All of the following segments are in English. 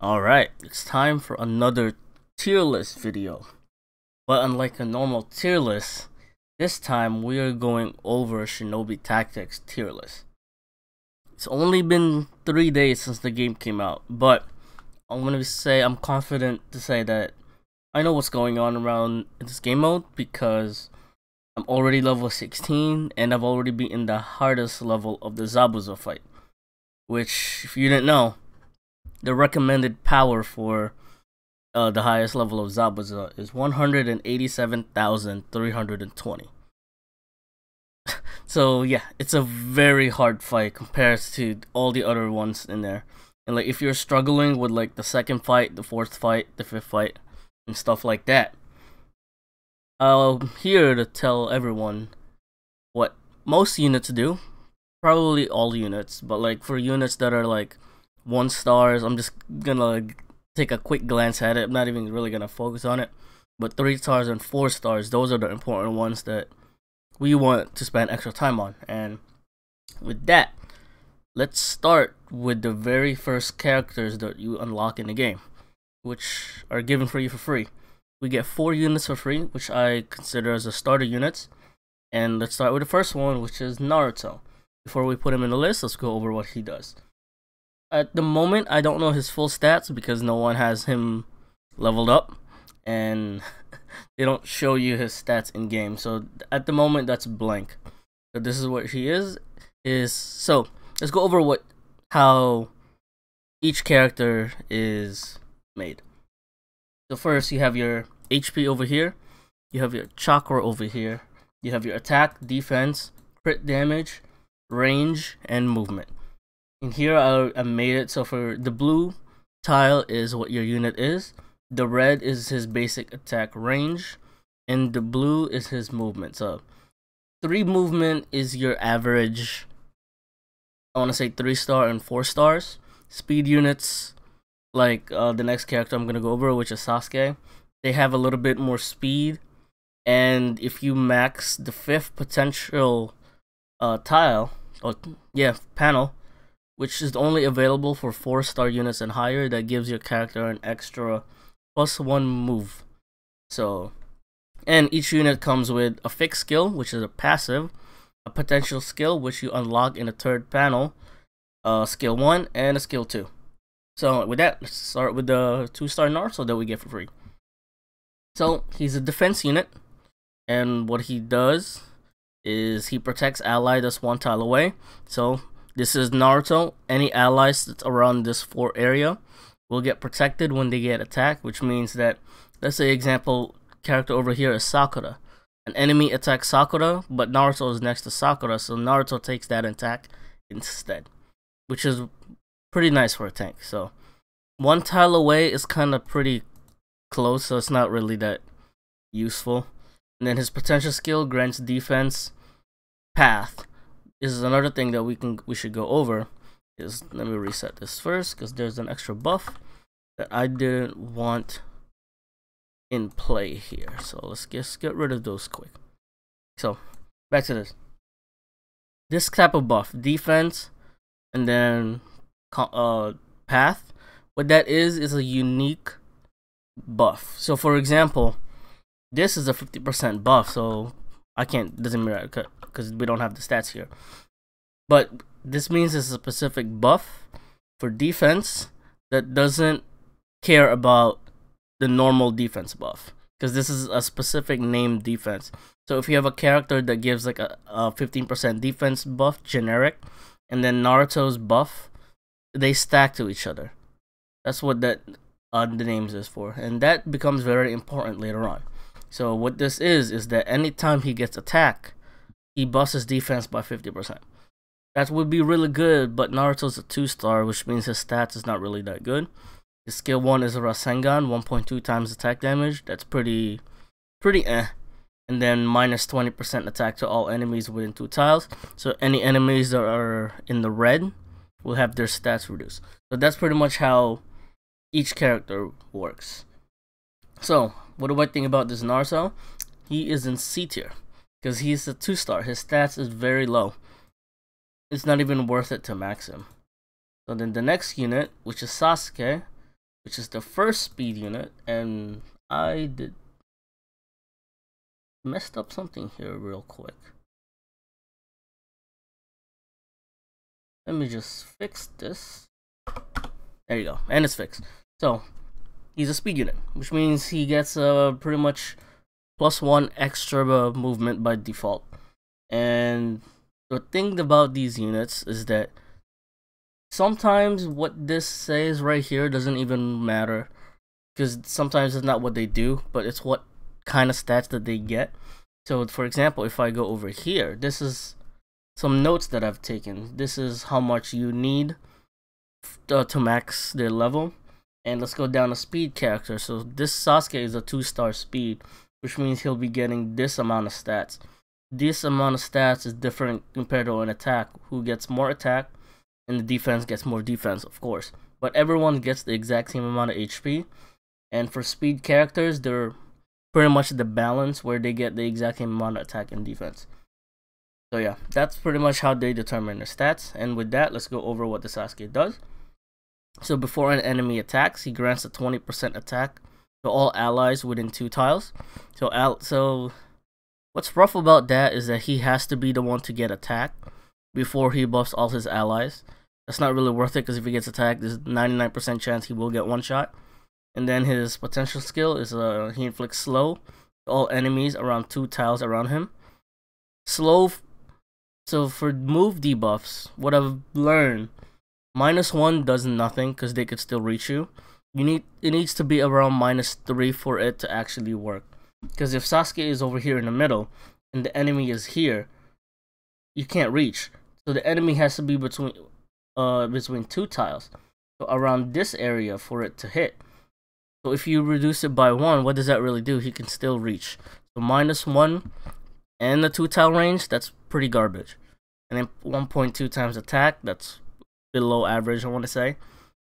Alright, it's time for another tier list video. But unlike a normal tier list, this time we are going over Shinobi Tactics tier list. It's only been 3 days since the game came out, but I'm confident to say that I know what's going on around this game mode because I'm already level 16 and I've already beaten the hardest level of the Zabuza fight. Which, if you didn't know, the recommended power for the highest level of Zabuza is 187,320. So yeah, it's a very hard fight compared to all the other ones in there. And like if you're struggling with like the second fight, the fourth fight, the fifth fight, and stuff like that, I'm here to tell everyone what most units do. Probably all units, but like for units that are like 1 stars, I'm just gonna take a quick glance at it. I'm not even really gonna focus on it. But 3 stars and 4 stars, those are the important ones that we want to spend extra time on. And with that, let's start with the very first characters that you unlock in the game, which are given for you for free. We get 4 units for free, which I consider as the starter units. And let's start with the first one, which is Naruto. Before we put him in the list, let's go over what he does. At the moment, I don't know his full stats because no one has him leveled up, and they don't show you his stats in game. So at the moment, that's blank. So this is what he is. So let's go over how each character is made. So first, you have your HP over here, you have your chakra over here, you have your attack, defense, crit damage, range, and movement. And here I made it so for the blue tile is what your unit is, the red is his basic attack range, and the blue is his movement. So 3 movement is your average, I want to say 3 star and 4 stars. Speed units, like the next character I'm going to go over, which is Sasuke, they have a little bit more speed, and if you max the 5th potential panel, which is only available for 4-star units and higher, that gives your character an extra +1 move. So, and each unit comes with a fixed skill, which is a passive, a potential skill, which you unlock in the 3rd panel, skill 1, and a skill 2. So with that, let's start with the 2-star Naruto that we get for free. So he's a defense unit, and what he does is he protects allies that's 1 tile away. So this is Naruto. Any allies that's around this 4 area will get protected when they get attacked, which means that, let's say example character over here is Sakura. An enemy attacks Sakura, but Naruto is next to Sakura, so Naruto takes that attack instead, which is pretty nice for a tank. So 1 tile away is kind of pretty close, so it's not really that useful. And then his potential skill grants defense, path. This is another thing that we should go over. Let me reset this first because there's an extra buff that I didn't want in play here. So let's just get rid of those quick. So back to this. This type of buff, defense, and then path. What that is a unique buff. So for example, this is a 50% buff, so doesn't matter because we don't have the stats here. But this means it's a specific buff for defense that doesn't care about the normal defense buff, because this is a specific named defense. So if you have a character that gives like a 15% defense buff generic, and then Naruto's buff, they stack to each other. That's what the names is for, and that becomes very important later on. So what this is that anytime he gets attacked, he buffs his defense by 50%. That would be really good, but Naruto's a 2-star, which means his stats is not really that good. His skill 1 is a Rasengan, 1.2 times attack damage. That's pretty eh. And then minus 20% attack to all enemies within 2 tiles. So any enemies that are in the red will have their stats reduced. So that's pretty much how each character works. So what do I think about this Naruto? He is in C tier because he's a 2-star. His stats is very low. It's not even worth it to max him. So then the next unit, which is Sasuke, which is the first speed unit, and I messed up something here real quick. Let me just fix this. There you go, and it's fixed. So he's a speed unit, which means he gets pretty much +1 extra movement by default. And the thing about these units is that sometimes what this says right here doesn't even matter, because sometimes it's not what they do, but it's what kind of stats that they get. So for example, if I go over here, this is some notes that I've taken. This is how much you need to max their level. And let's go down to speed character. So this Sasuke is a 2-star speed, which means he'll be getting this amount of stats. This amount of stats is different compared to an attack, who gets more attack and the defense gets more defense, of course. But everyone gets the exact same amount of HP. And for speed characters, they're pretty much the balance where they get the exact same amount of attack and defense. So yeah, that's pretty much how they determine their stats. And with that, let's go over what the Sasuke does. So before an enemy attacks, he grants a 20% attack to all allies within 2 tiles. So what's rough about that is that he has to be the one to get attacked before he buffs all his allies. That's not really worth it, because if he gets attacked, there's 99% chance he will get one shot. And then his potential skill is he inflicts slow to all enemies around 2 tiles around him. Slow. So for move debuffs, what I've learned, -1 does nothing because they could still reach you. It needs to be around -3 for it to actually work. Because if Sasuke is over here in the middle and the enemy is here, you can't reach. So the enemy has to be between 2 tiles, so around this area for it to hit. So if you reduce it by 1, what does that really do? He can still reach. So -1 and the 2 tile range, that's pretty garbage. And then 1.2 times attack, that's below average, I want to say.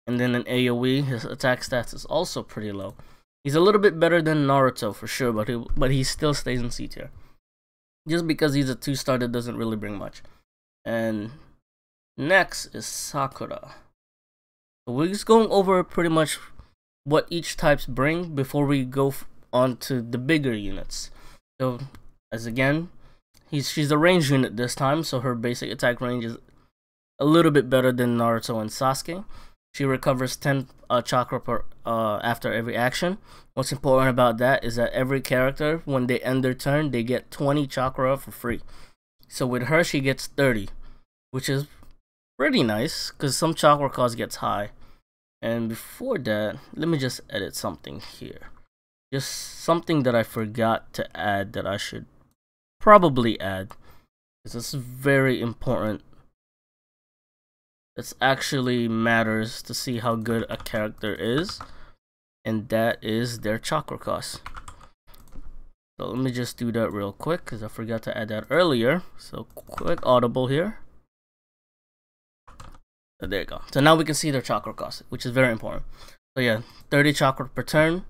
And then an AoE, his attack stats is also pretty low. He's a little bit better than Naruto for sure, but he still stays in C tier. Just because he's a 2-star, that doesn't really bring much. And next is Sakura. So we're just going over pretty much what each types bring before we go on to the bigger units. So as again, she's a range unit this time, so her basic attack range is a little bit better than Naruto and Sasuke. She recovers 10 chakra after every action. What's important about that is that every character, when they end their turn, they get 20 chakra for free. So with her, she gets 30, which is pretty nice because some chakra cost gets high. And before that, let me just edit something here. Just something that I forgot to add that I should probably add, because this is very important. This actually matters to see how good a character is, and that is their chakra cost. So let me just do that real quick because I forgot to add that earlier. So quick audible here. So there you go. So now we can see their chakra cost, which is very important. So yeah, 30 chakra per turn,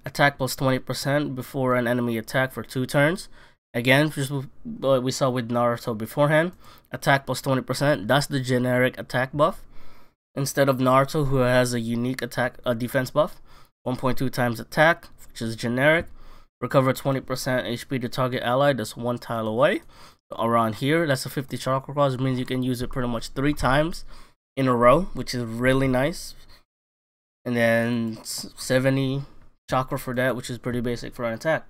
attack plus 20% before an enemy attack for 2 turns. Again, just what we saw with Naruto beforehand, attack plus 20%. That's the generic attack buff. Instead of Naruto, who has a unique defense buff, 1.2 times attack, which is generic. Recover 20% HP to target ally. That's 1 tile away. So around here, that's a 50 chakra cost. It means you can use it pretty much 3 times in a row, which is really nice. And then 70 chakra for that, which is pretty basic for an attack.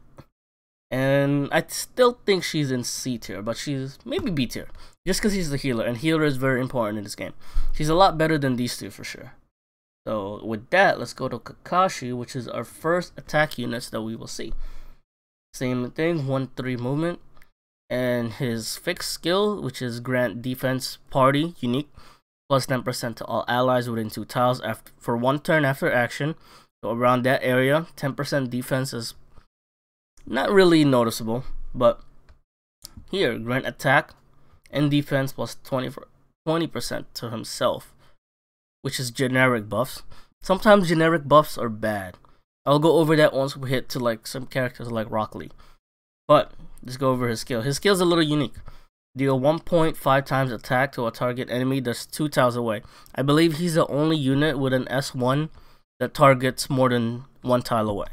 And I still think she's in C tier, but she's maybe B tier, just because she's the healer, and healer is very important in this game. She's a lot better than these two for sure. So with that, let's go to Kakashi, which is our first attack units that we will see. Same thing, 1-3 movement, and his fixed skill, which is grant defense party unique, plus 10% to all allies within 2 tiles for 1 turn after action. So around that area, 10% defense is not really noticeable, but here, grant attack and defense plus 20% to himself, which is generic buffs. Sometimes generic buffs are bad. I'll go over that once we hit to like some characters like Rockley. But let's go over his skill. His skill is a little unique. Deal 1.5 times attack to a target enemy that's 2 tiles away. I believe he's the only unit with an S1 that targets more than 1 tile away.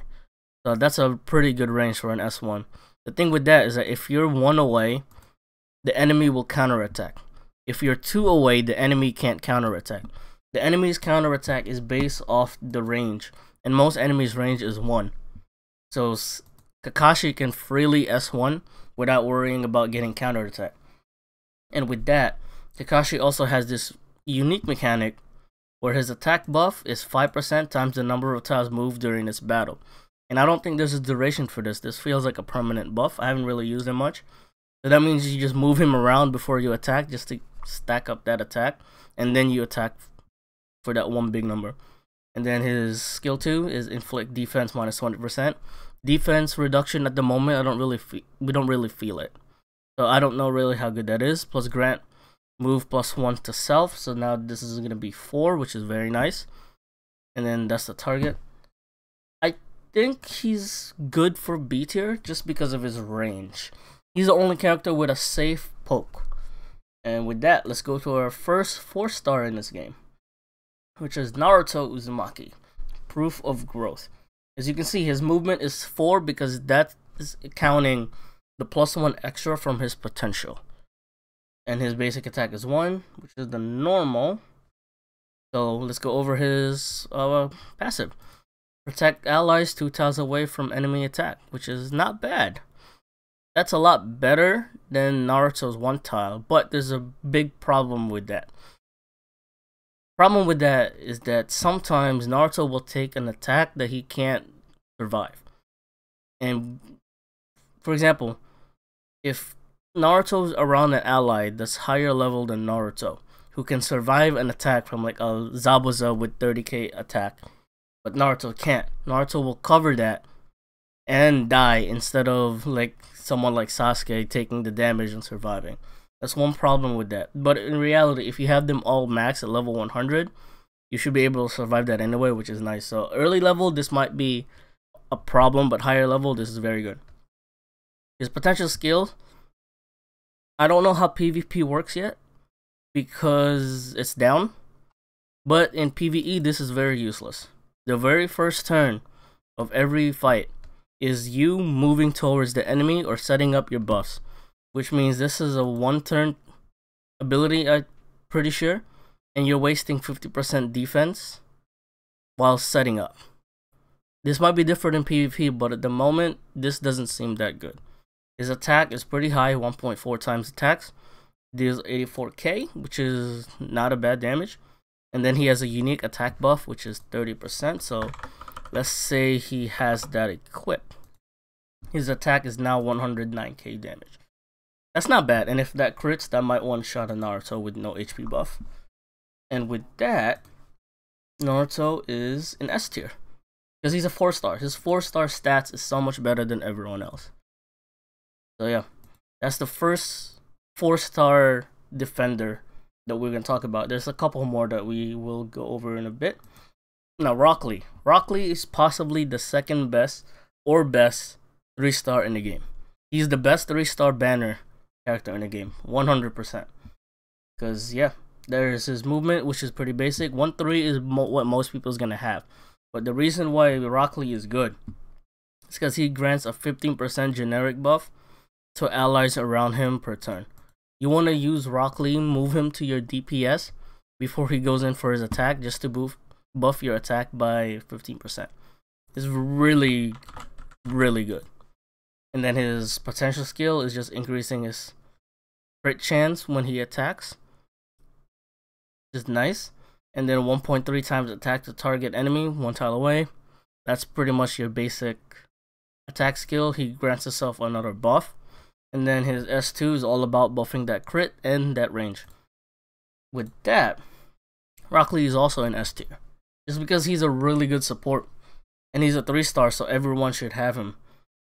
So that's a pretty good range for an S1. The thing with that is that if you're 1 away, the enemy will counterattack. If you're 2 away, the enemy can't counterattack. The enemy's counterattack is based off the range, and most enemies' range is 1. So Kakashi can freely S1 without worrying about getting counterattack. And with that, Kakashi also has this unique mechanic where his attack buff is 5% times the number of tiles moved during this battle. And I don't think there's a duration for this. This feels like a permanent buff. I haven't really used it much. So that means you just move him around before you attack just to stack up that attack. And then you attack for that one big number. And then his skill 2 is inflict defense minus 20%. Defense reduction at the moment, we don't really feel it. So I don't know really how good that is. Plus grant move plus 1 to self. So now this is going to be 4, which is very nice. And then that's the target. I think he's good for B tier just because of his range. He's the only character with a safe poke. And with that, let's go to our first 4-star in this game, which is Naruto Uzumaki, Proof of Growth. As you can see, his movement is 4 because that is counting the plus 1 extra from his potential. And his basic attack is 1, which is the normal. So let's go over his passive. Protect allies 2 tiles away from enemy attack, which is not bad. That's a lot better than Naruto's 1 tile, but there's a big problem with that. Problem with that is that sometimes Naruto will take an attack that he can't survive. And for example, if Naruto's around an ally that's higher level than Naruto, who can survive an attack from like a Zabuza with 30k attack, but Naruto can't, Naruto will cover that and die instead of like someone like Sasuke taking the damage and surviving. That's one problem with that. But in reality, if you have them all max at level 100, you should be able to survive that anyway, which is nice. So early level, this might be a problem, but higher level, this is very good. His potential skill, I don't know how PvP works yet because it's down. But in PvE, this is very useless. The very first turn of every fight is you moving towards the enemy or setting up your buffs, which means this is a 1-turn ability, I'm pretty sure, and you're wasting 50% defense while setting up. This might be different in PvP, but at the moment, this doesn't seem that good. His attack is pretty high, 1.4 times attacks, deals 84k, which is not a bad damage. And then he has a unique attack buff, which is 30%, so let's say he has that equipped. His attack is now 109k damage. That's not bad, and if that crits, that might one-shot a Naruto with no HP buff. And with that, Naruto is in S tier, because he's a 4-star. His 4-star stats is so much better than everyone else. So yeah, that's the first 4-star defender that we're going to talk about. There's a couple more that we will go over in a bit. Now, Rockley. Rockley is possibly the second best or best 3-star in the game. He's the best 3-star banner character in the game, 100%. Because, yeah, there's his movement, which is pretty basic. 1-3 is what most people's going to have. But the reason why Rockley is good is because he grants a 15% generic buff to allies around him per turn. You want to use Rockley, move him to your DPS before he goes in for his attack, just to buff your attack by 15%. It's really, really good. And then his potential skill is just increasing his crit chance when he attacks. Just nice. And then 1.3 times attack to target enemy 1 tile away. That's pretty much your basic attack skill. He grants himself another buff. And then his S2 is all about buffing that crit and that range. With that, Rockley is also in S tier. Just because he's a really good support. And he's a 3-star, so everyone should have him.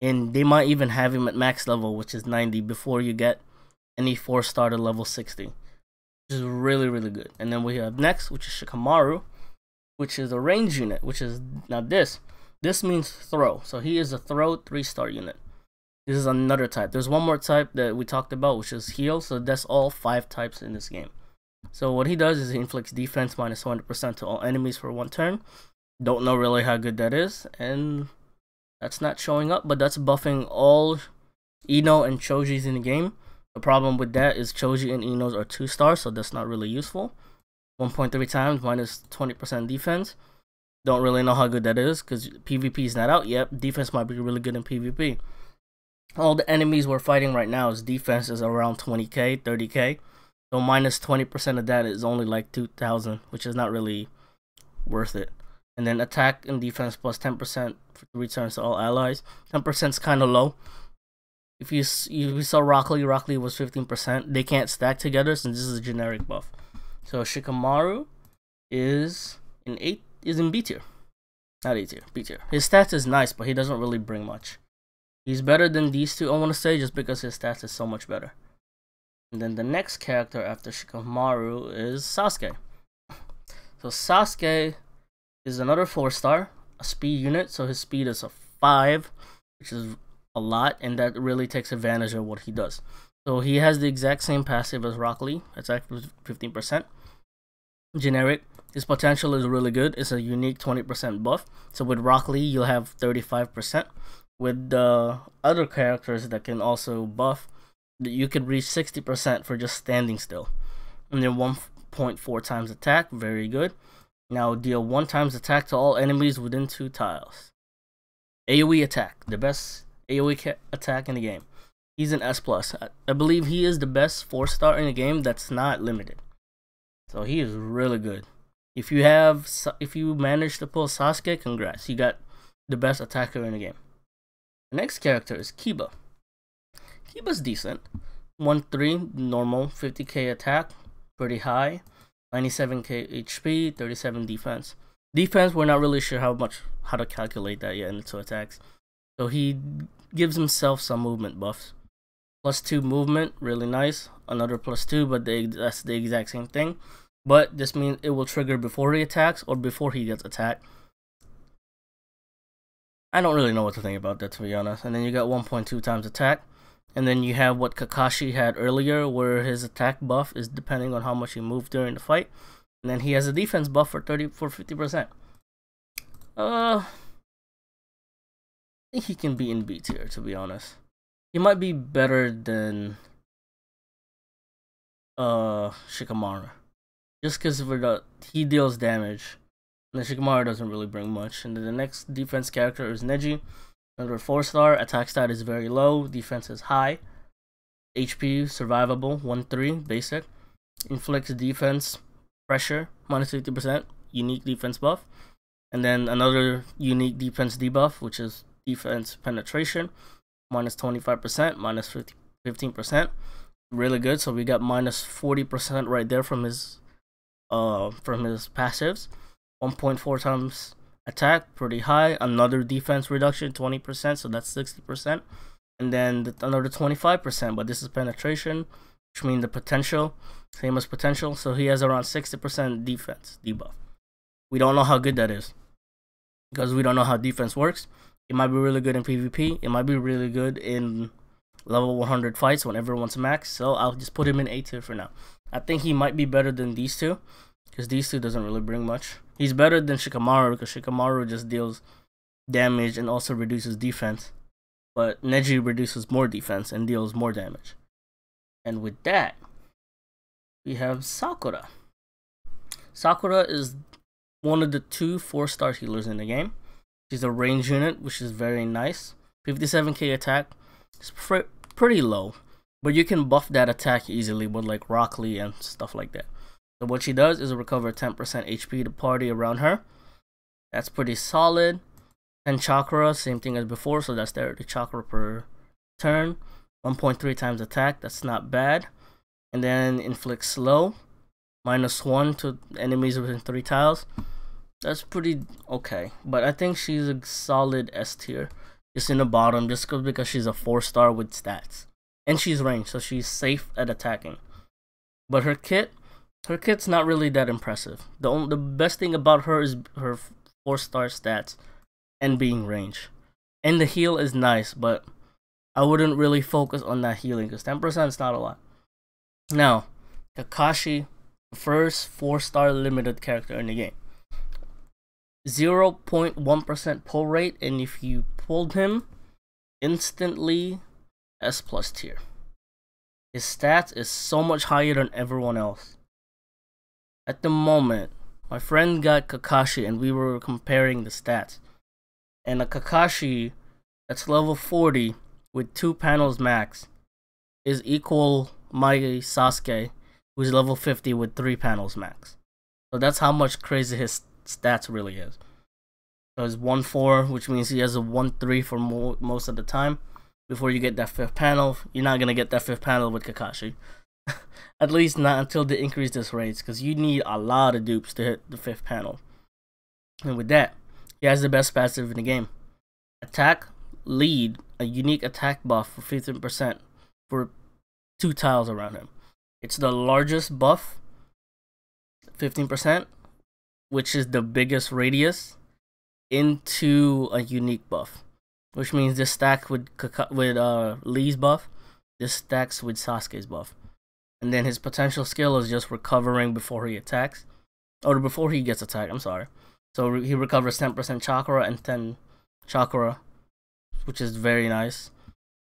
And they might even have him at max level, which is 90, before you get any 4-star to level 60. Which is really, really good. And then we have next, which is Shikamaru, which is a range unit, which is, now this means throw. So he is a throw 3-star unit. This is another type. There's one more type that we talked about, which is heal. So that's all 5 types in this game. So what he does is he inflicts defense minus 100% to all enemies for 1 turn. Don't know really how good that is, and that's not showing up, but that's buffing all Ino and Choji's in the game. The problem with that is Choji and Ino's are 2-stars, so that's not really useful. 1.3 times minus 20% defense. Don't really know how good that is because PvP is not out yet. Defense might be really good in PvP. All the enemies we're fighting right now is defense is around 20k, 30k. So minus 20% of that is only like 2,000, which is not really worth it. And then attack and defense plus 10% for returns to all allies. 10% is kind of low. If you saw Rockley was 15%. They can't stack together since this is a generic buff. So Shikamaru is in B tier. Not A tier, B tier. His stats is nice, but he doesn't really bring much. He's better than these two, I want to say, just because his stats is so much better. And then the next character after Shikamaru is Sasuke. So Sasuke is another 4-star, a speed unit, so his speed is a 5, which is a lot, and that really takes advantage of what he does. So he has the exact same passive as Rockley, attack 15%. Generic. His potential is really good. It's a unique 20% buff. So with Rockley, you'll have 35%. With the other characters that can also buff, you could reach 60% for just standing still. And then 1.4 times attack, very good. Now deal 1 times attack to all enemies within 2 tiles. AoE attack, the best AoE attack in the game. He's an S+. I believe he is the best 4-star in the game that's not limited. So he is really good. If you manage to pull Sasuke, congrats. You got the best attacker in the game. The next character is Kiba. Kiba's decent. 1-3 normal, 50k attack, pretty high. 97k HP, 37 defense. Defense, we're not really sure how to calculate that yet into attacks. So he gives himself some movement buffs. +2 movement, really nice. Another +2, but that's the exact same thing. But this means it will trigger before he attacks or before he gets attacked. I don't really know what to think about that, to be honest. And then you got 1.2 times attack. And then you have what Kakashi had earlier, where his attack buff is depending on how much he moved during the fight. And then he has a defense buff for 50%. I think he can be in B tier, to be honest. He might be better than Shikamaru. Just because he deals damage. And then Shikamaru doesn't really bring much. And then the next defense character is Nedji. Another 4-star. Attack stat is very low. Defense is high. HP survivable. 1-3 basic. Inflicts defense pressure minus 50%. Unique defense buff. And then another unique defense debuff, which is defense penetration. Minus 25%. Minus 15%. Really good. So we got minus 40% right there from his passives. 1.4 times attack, pretty high. Another defense reduction, 20%, so that's 60%. And then another 25%, but this is penetration, which means the potential, same as potential. So he has around 60% defense debuff. We don't know how good that is because we don't know how defense works. It might be really good in PvP. It might be really good in level 100 fights when everyone's max. So I'll just put him in A tier for now. I think he might be better than these two because these two doesn't really bring much. He's better than Shikamaru because Shikamaru just deals damage and also reduces defense. But Nedji reduces more defense and deals more damage. And with that, we have Sakura. Sakura is one of the 2 4-star healers in the game. She's a range unit, which is very nice. 57k attack. It's pretty low, but you can buff that attack easily with like Rockley and stuff like that. So what she does is recover 10% HP to party around her. That's pretty solid. And chakra, same thing as before, so that's 30 chakra per turn. 1.3 times attack, that's not bad. And then inflict slow, -1 to enemies within 3 tiles. That's pretty okay, but I think she's a solid S tier. Just in the bottom, just because she's a 4-star with stats. And she's ranged, so she's safe at attacking. But her kit's not really that impressive. The best thing about her is her 4-star stats and being ranged. And the heal is nice, but I wouldn't really focus on that healing because 10% is not a lot. Now, Kakashi, the first 4-star limited character in the game. 0.1% pull rate, and if you pulled him, instantly S+ tier. His stats is so much higher than everyone else. At the moment, my friend got Kakashi and we were comparing the stats. And a Kakashi that's level 40 with 2 panels max is equal my Sasuke, who's level 50 with 3 panels max. So that's how much crazy his stats really is. So it's 1-4, which means he has a 1-3 for most of the time. Before you get that 5th panel, you're not going to get that 5th panel with Kakashi. At least not until they increase this rates, because you need a lot of dupes to hit the 5th panel. And with that, he has the best passive in the game. Attack, lead, a unique attack buff for 15% for 2 tiles around him. It's the largest buff, 15%, which is the biggest radius, into a unique buff. Which means this stacks with Lee's buff, this stacks with Sasuke's buff. And then his potential skill is just recovering before he attacks. Or before he gets attacked, I'm sorry. So he recovers 10% chakra and 10 chakra, which is very nice.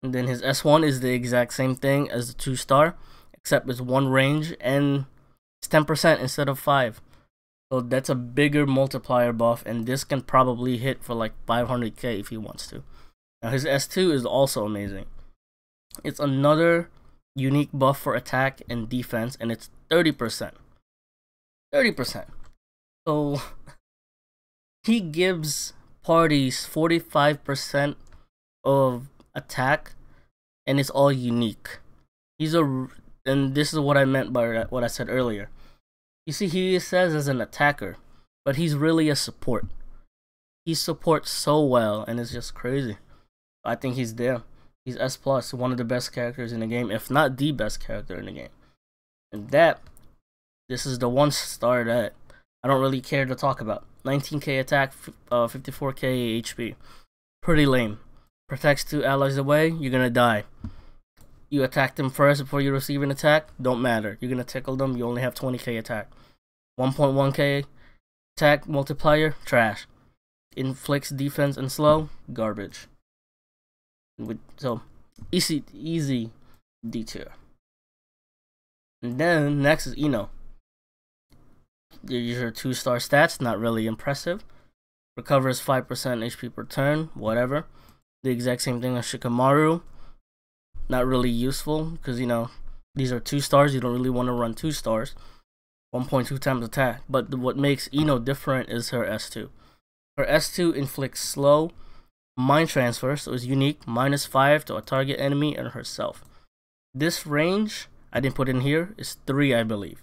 And then his S1 is the exact same thing as the 2-star, except it's 1 range and it's 10% instead of 5. So that's a bigger multiplier buff, and this can probably hit for like 500k if he wants to. Now his S2 is also amazing. It's another unique buff for attack and defense, and it's 30%. 30%. So he gives parties 45% of attack, and it's all unique. And this is what I meant by what I said earlier. You see, he says as an attacker, but he's really a support. He supports so well, and it's just crazy. I think he's there. He's S+, one of the best characters in the game, if not the best character in the game. And this is the 1-star that I don't really care to talk about. 19k attack, 54k HP. Pretty lame. Protects 2 allies away, you're gonna die. You attack them first before you receive an attack, don't matter. You're gonna tickle them, you only have 20k attack. 1.1k attack multiplier, trash. Inflicts defense and slow, garbage. So, easy D tier. And then next is Ino. These are 2-star stats, not really impressive. Recovers 5% HP per turn, whatever. The exact same thing as Shikamaru. Not really useful, because these are 2 stars, you don't really want to run 2 stars. 1.2 times attack. But what makes Ino different is her S2. Her S2 inflicts slow mind transfer, so it's unique, -5 to a target enemy and herself. This range, I didn't put in here, is 3, I believe.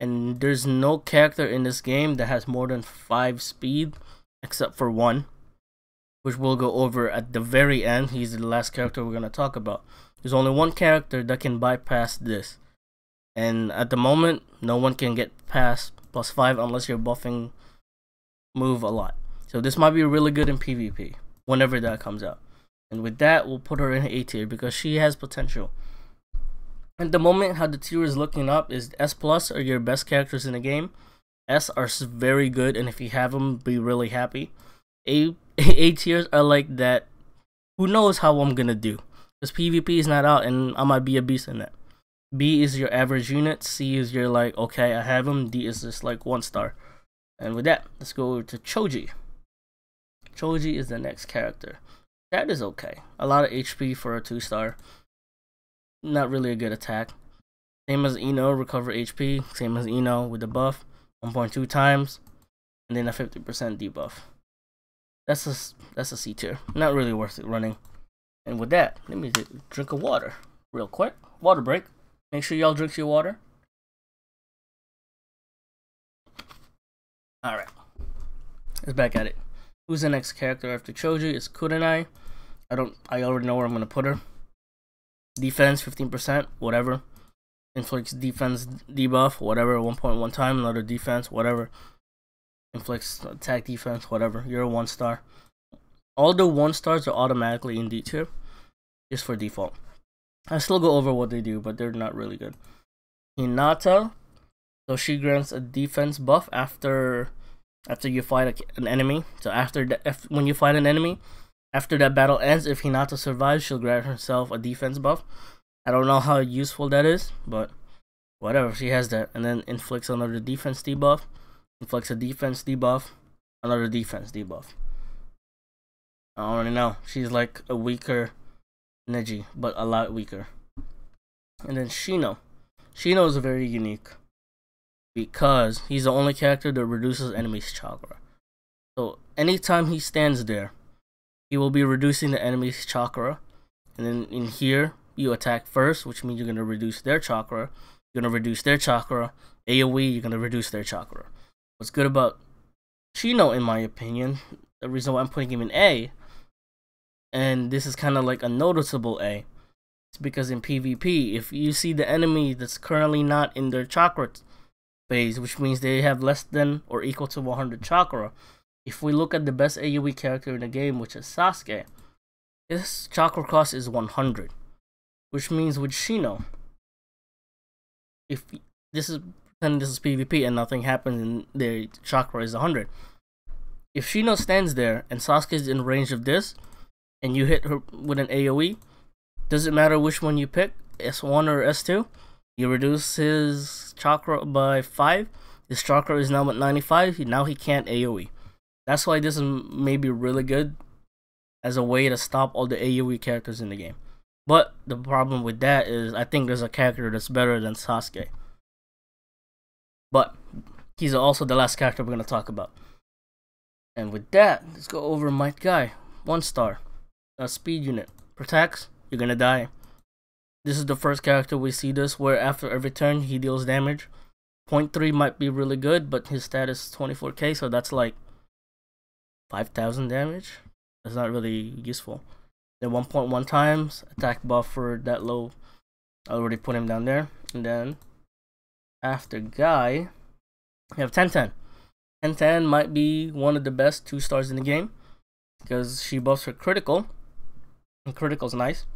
And there's no character in this game that has more than 5 speed, except for 1, which we'll go over at the very end. He's the last character we're going to talk about. There's only 1 character that can bypass this. And at the moment, no one can get past +5 unless you're buffing move a lot. So this might be really good in PvP, whenever that comes out. And with that, we'll put her in A tier, because she has potential. At the moment, how the tier is looking up is S+ are your best characters in the game. S are very good, and if you have them, be really happy. A tiers are like that, who knows how I'm gonna do. Because PvP is not out, and I might be a beast in that. B is your average unit, C is your like, okay, I have him, D is just like 1-star. And with that, let's go over to Choji. Choji is the next character. That is okay. A lot of HP for a 2-star. Not really a good attack. Same as Ino, recover HP. Same as Ino with the buff. 1.2 times. And then a 50% debuff. That's a C tier. Not really worth it running. And with that, let me drink a water real quick. Water break. Make sure y'all drink your water. Alright. Let's back at it. Who's the next character after Choji? It's Kuda. I already know where I'm gonna put her. Defense 15%, whatever. Inflicts defense debuff, whatever. 1.1 time, another defense, whatever. Inflicts attack defense, whatever. You're a 1-star. All the 1-stars are automatically in D tier, just for default. I still go over what they do, but they're not really good. Hinata, so she grants a defense buff after after you fight an enemy. So when you fight an enemy, after that battle ends, if Hinata survives, she'll grant herself a defense buff. I don't know how useful that is, but whatever, she has that. And then inflicts another defense debuff, inflicts a defense debuff, another defense debuff. I don't really know. She's like a weaker Nedji, but a lot weaker. And then Shino. Shino is very unique because he's the only character that reduces enemies' chakra. So anytime he stands there, he will be reducing the enemy's chakra. And then in here, you attack first, which means you're going to reduce their chakra. You're going to reduce their chakra. AoE, you're going to reduce their chakra. What's good about Shino, in my opinion, the reason why I'm putting him in A, and this is kind of like a noticeable A, it's because in PvP, if you see the enemy that's currently not in their chakra phase, which means they have less than or equal to 100 chakra, if we look at the best AoE character in the game, which is Sasuke, his chakra cost is 100. Which means with Shino, if this is PvP and nothing happens and their chakra is 100, if Shino stands there and Sasuke is in range of this, and you hit her with an AoE, doesn't matter which one you pick, S1 or S2, you reduce his chakra by 5, his chakra is now at 95, now he can't AoE. That's why this is maybe really good as a way to stop all the AoE characters in the game. But the problem with that is I think there's a character that's better than Sasuke. But he's also the last character we're going to talk about. And with that, let's go over Might Guy. 1 star. A speed unit. Protects, you're going to die. This is the first character we see this, where after every turn he deals damage. 0.3 might be really good, but his stat is 24k, so that's like 5,000 damage. That's not really useful. Then 1.1 times attack buff for that low. I already put him down there. And then after Guy, we have 1010. 1010 might be one of the best 2 stars in the game because she buffs her critical, and critical's nice.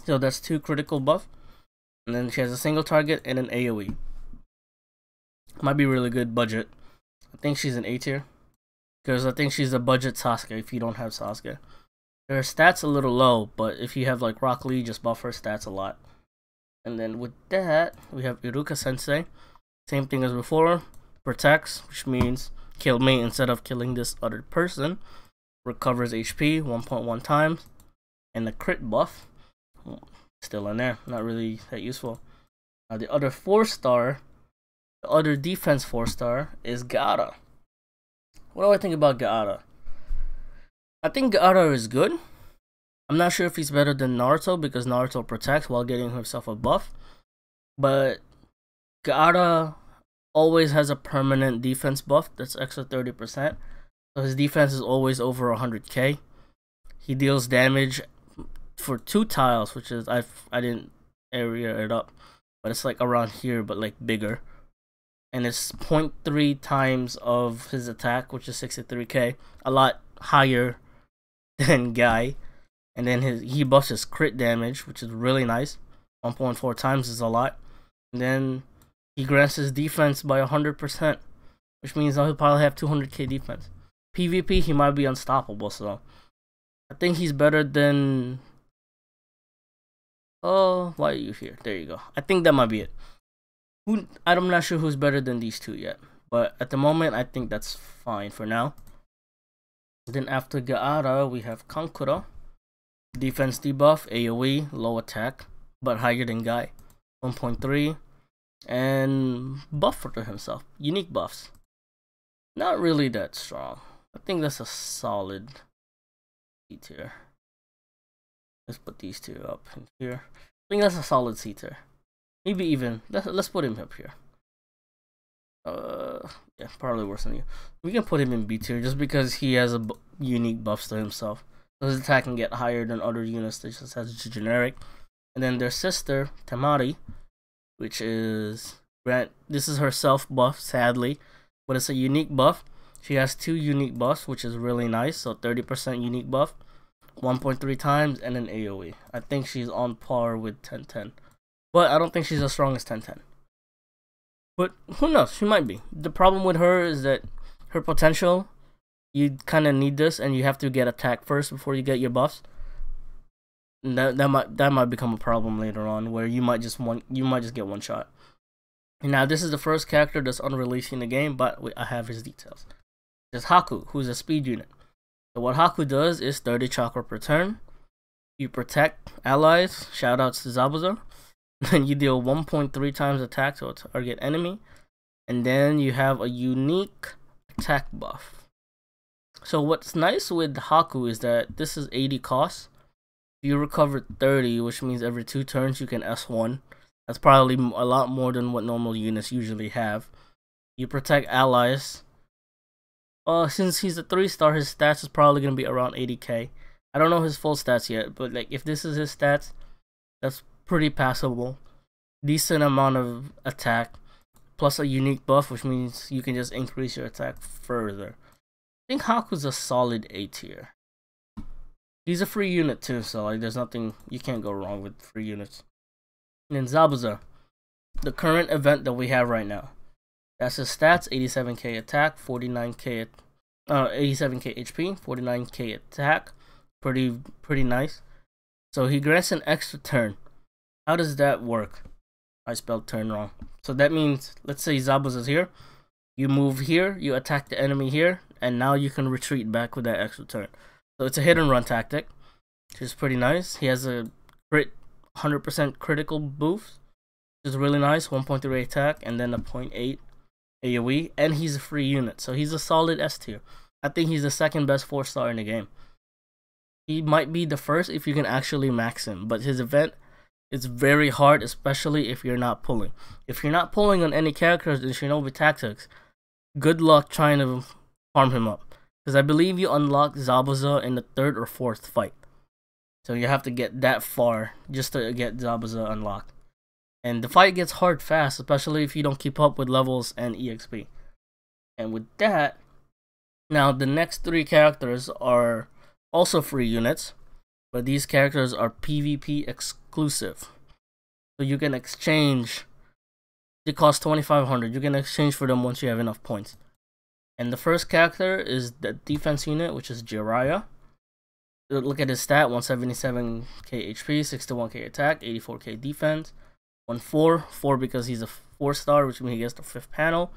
So that's 2 critical buff, and then she has a single target and an AoE. Might be really good budget. I think she's an A tier because I think she's a budget Sasuke if you don't have Sasuke. Her stats a little low, but if you have like Rockley, just buff her stats a lot. And then with that, we have Iruka Sensei. Same thing as before. Protects, which means kill me instead of killing this other person. Recovers HP 1.1 times. And the crit buff, still in there. Not really that useful. Now the other 4 star, the other defense 4 star is Gada. What do I think about Gada? I think Gada is good. I'm not sure if he's better than Naruto because Naruto protects while getting himself a buff. But Gada always has a permanent defense buff that's extra 30%. So his defense is always over 100k. He deals damage for 2 tiles, which is, I didn't area it up, but it's like around here but like bigger. And it's 0.3 times of his attack, which is 63k. A lot higher than Guy. And then he buffs his crit damage, which is really nice. 1.4 times is a lot. And then he grants his defense by 100%, which means he'll probably have 200k defense. PvP, he might be unstoppable, so I think he's better than... Oh, why are you here? There you go. I think that might be it. I'm not sure who's better than these 2 yet, but at the moment, I think that's fine for now. Then after Gada, we have Kankura. Defense debuff, AoE, low attack, but higher than Guy. 1.3. And buff for himself. Unique buffs. Not really that strong. I think that's a solid C tier. Let's put these 2 up in here. I think that's a solid C tier. Maybe even, let's put him up here. Yeah, probably worse than you. We can put him in B tier just because he has a unique buffs to himself. So his attack can get higher than other units that just has generic. And then their sister, Tamari, which is this is her self buff, sadly, but it's a unique buff. She has 2 unique buffs, which is really nice. So 30% unique buff, 1.3 times, and an AoE. I think she's on par with 1010, but I don't think she's as strong as 1010. But who knows? She might be. The problem with her is that her potential, you kind of need this, and you have to get attack first before you get your buffs. And that might become a problem later on, where you might just get one shot. And now this is the first character that's unreleased in the game, but I have his details. There's Haku, who's a speed unit. So what Haku does is 30 chakra per turn. You protect allies, shoutouts to Zabuza. Then you deal 1.3 times attack to a target enemy. And then you have a unique attack buff. So what's nice with Haku is that this is 80 cost. You recover 30, which means every 2 turns you can S1. That's probably a lot more than what normal units usually have. You protect allies. Since he's a 3-star, his stats is probably going to be around 80k. I don't know his full stats yet, but like if this is his stats, that's pretty passable. Decent amount of attack, plus a unique buff, which means you can just increase your attack further. I think Haku's a solid A tier. He's a free unit too, so like there's nothing, you can't go wrong with free units. And then Zabuza, the current event that we have right now. That's his stats: 87k attack, 89k 87k HP, 49k attack. Pretty nice. So he grants an extra turn. How does that work? I spelled turn wrong. So that means, let's say Zabuza's here. You move here, you attack the enemy here, and now you can retreat back with that extra turn. So it's a hit and run tactic, which is pretty nice. He has a crit 100% critical boost, which is really nice. 1.3 attack and then a 0.8 AoE, and he's a free unit, so he's a solid S tier. I think he's the second best 4-star in the game. He might be the first if you can actually max him, but his event is very hard, especially if you're not pulling. If you're not pulling on any characters in Shinobi Tactics, good luck trying to farm him up. Because I believe you unlock Zabuza in the 3rd or 4th fight. So you have to get that far just to get Zabuza unlocked. And the fight gets hard fast, especially if you don't keep up with levels and EXP. And with that, now the next 3 characters are also free units, but these characters are PvP exclusive. So you can exchange, they cost 2,500, you can exchange for them once you have enough points. And the first character is the defense unit, which is Jiraiya. Look at his stat: 177k HP, 61k attack, 84k defense, 4 because he's a 4-star, which means he gets the 5th panel.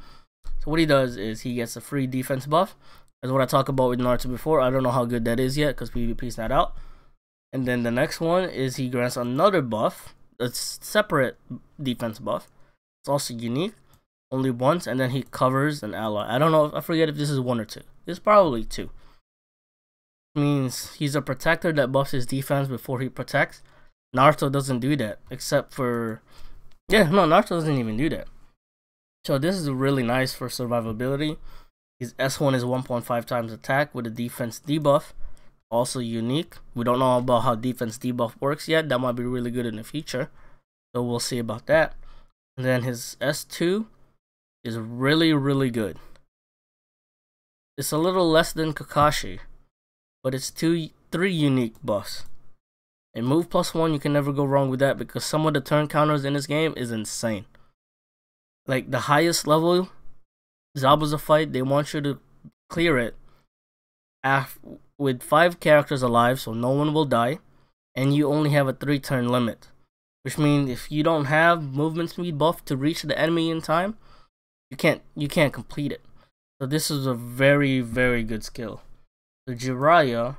So what he does is he gets a free defense buff. That's what I talked about with Naruto before. I don't know how good that is yet because PvP's not out. And then the next one is he grants another buff, a separate defense buff. It's also unique, only once, and then he covers an ally. I don't know, I forget if this is 1 or 2. It's probably 2. Means he's a protector that buffs his defense before he protects. Naruto doesn't do that, except for, Naruto doesn't even do that. So this is really nice for survivability. His S1 is 1.5 times attack with a defense debuff, also unique. We don't know about how defense debuff works yet. That might be really good in the future, so we'll see about that. And then his S2 is really good. It's a little less than Kakashi, but it's 3 unique buffs. And move +1, you can never go wrong with that because some of the turn counters in this game is insane. Like the highest level Zabuza fight, they want you to clear it with 5 characters alive, so no one will die, and you only have a 3-turn limit. Which means if you don't have movement speed buff to reach the enemy in time, you can't complete it. So this is a very good skill. The Jiraiya,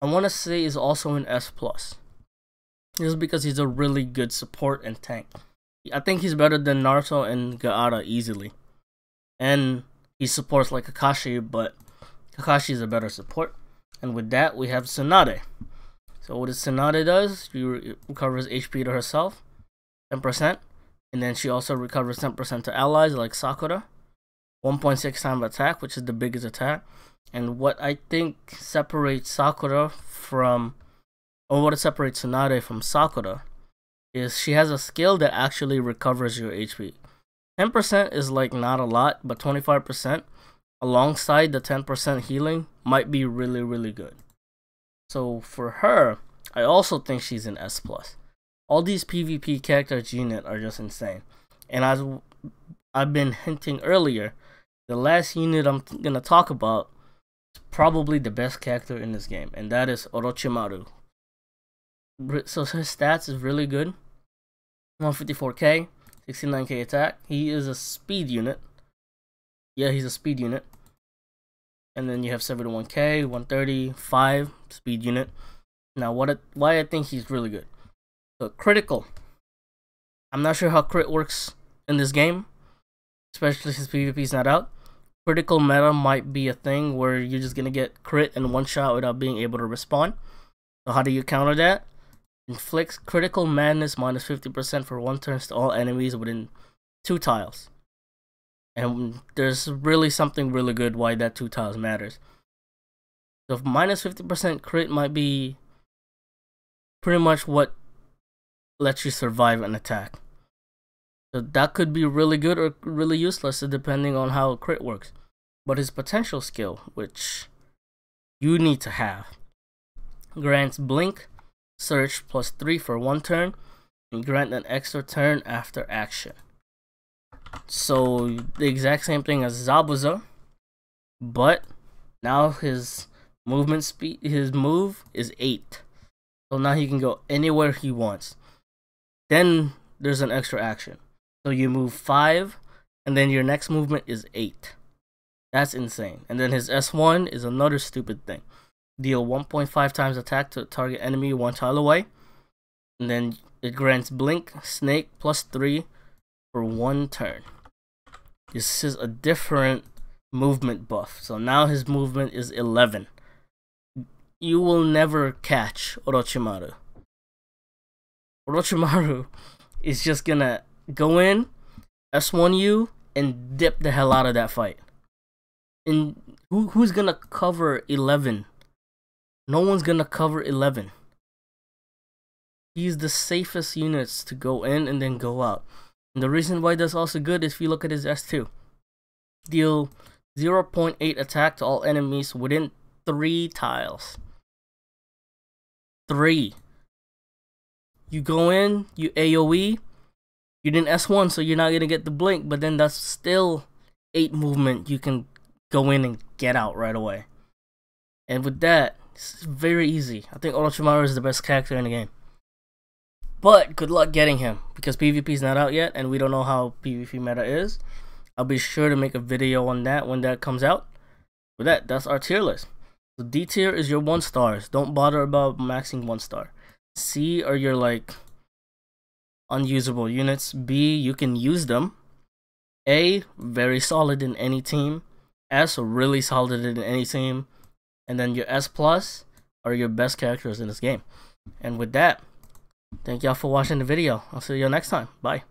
I want to say, is also an S+. This is because he's a really good support and tank. I think he's better than Naruto and Gada easily. And he supports like Akashi, but Kakashi is a better support. And with that, we have Tsunade. So what Tsunade does, she recovers HP to herself, 10%. And then she also recovers 10% to allies like Sakura. 1.6 times attack, which is the biggest attack. And what I think separates Sakura from, or what separates Tsunade from Sakura, is she has a skill that actually recovers your HP. 10% is like not a lot, but 25% alongside the 10% healing might be really good. So for her, I also think she's an S+. All these PvP characters unit are just insane. And as I've been hinting earlier, the last unit I'm gonna talk about is probably the best character in this game, and that is Orochimaru. So his stats is really good. 154k, 69k attack. He is a speed unit. Yeah, he's a speed unit. And then you have 71k, 135 speed unit. Now, why I think he's really good. So critical. I'm not sure how crit works in this game, especially since PvP is not out. Critical meta might be a thing where you're just gonna get crit in one shot without being able to respawn. So how do you counter that? Inflicts critical madness minus 50% for 1 turn to all enemies within 2 tiles. And there's really something really good why that 2 tiles matters. So minus 50% crit might be pretty much what lets you survive an attack. So that could be really good or really useless depending on how crit works. But his potential skill, which you need to have, grants blink, search +3 for 1 turn, and grant an extra turn after action. So the exact same thing as Zabuza, but now his movement speed, his move is 8. So now he can go anywhere he wants. Then there's an extra action. So you move 5, and then your next movement is 8. That's insane. And then his S1 is another stupid thing. Deal 1.5 times attack to target enemy 1 tile away. And then it grants blink, snake +3 for 1 turn. This is a different movement buff. So now his movement is 11. You will never catch Orochimaru. Orochimaru is just gonna go in, S1 you, and dip the hell out of that fight. And who's gonna cover 11? No one's gonna cover 11. He's the safest units to go in and then go out. And the reason why that's also good is if you look at his S2. Deal 0.8 attack to all enemies within 3 tiles. 3. You go in, you AoE, you didn't S1, so you're not gonna get the blink, but then that's still 8 movement you can go in and get out right away. And with that, it's very easy. I think Orochimaru is the best character in the game. But good luck getting him, because PvP is not out yet, and we don't know how PvP meta is. I'll be sure to make a video on that when that comes out. With that, that's our tier list. So D tier is your 1 stars. Don't bother about maxing 1 star. C are your like unusable units. B, you can use them. A, very solid in any team. S, really solid in any team. And then your S plus are your best characters in this game. And with that, thank y'all for watching the video. I'll see you next time. Bye.